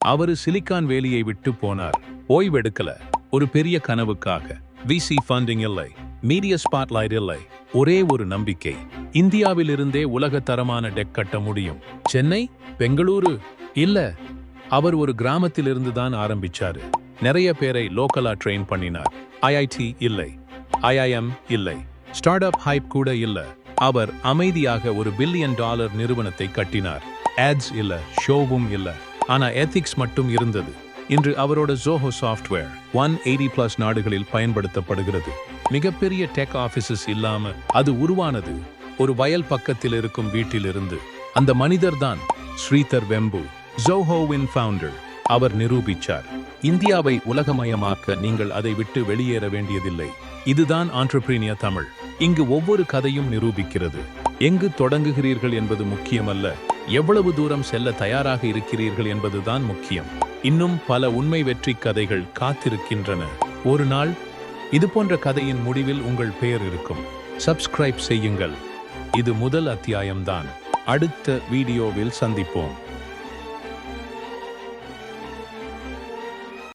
அவரு சிலிக்கான் வேலியை விட்டு போனார். ஓய்வெடுக்கல. ஒரு பெரிய கனவுக்காக. விசி ஃபண்டிங் இல்லை, மீடியா ஸ்பாட்லைட் இல்லை, ஒரே ஒரு நம்பிக்கை. இந்தியாவிலிருந்தே உலக தரமான டெக் கட்ட முடியும். சென்னை, பெங்களூரு இல்ல. அவர் ஒரு கிராமத்திலிருந்து தான் ஆரம்பிச்சாரு. நிறைய பேரை லோக்கலா ட்ரெயின் பண்ணினார். ஐஐடி இல்லை, ஐஐஎம் இல்லை, ஸ்டார்ட் அப் ஹைப் கூட இல்ல. அவர் அமைதியாக ஒரு $1 பில்லியன் நிறுவனத்தை கட்டினார். ஆட்ஸ் இல்ல, ஷோவும் இல்ல, ஆனா எத்திக்ஸ் மட்டும் இருந்தது. இன்று அவரோட ஜோஹோ சாஃப்ட்வேர் 180+ நாடுகளில் பயன்படுத்தப்படுகிறது. மிகப்பெரிய டெக் ஆபீசஸ் இல்லாம அது உருவானது ஒரு வயல் பக்கத்தில் இருக்கும் வீட்டிலிருந்து. அந்த மனிதர் தான் ஸ்ரீதர் வெம்பு, ஜோஹோவின் ஃபவுண்டர். அவர் நிரூபிச்சார், இந்தியாவை உலகமயமாக்க நீங்கள் அதை விட்டு வெளியேற வேண்டியதில்லை. இதுதான் ஆண்டர்பிரீனியர் தமிழ். இங்கு ஒவ்வொரு கதையும் நிரூபிக்கிறது. எங்கு தொடங்குகிறீர்கள் என்பது முக்கியமல்ல, எவ்வளவு தூரம் செல்ல தயாராக இருக்கிறீர்கள் என்பதுதான் முக்கியம். இன்னும் பல உண்மை வெற்றி கதைகள் காத்திருக்கின்றன. ஒரு நாள் இது போன்ற கதையின் முடிவில் உங்கள் பெயர் இருக்கும். சப்ஸ்கிரைப் செய்யுங்கள். இது முதல் அத்தியாயம்தான். அடுத்த வீடியோவில் சந்திப்போம்.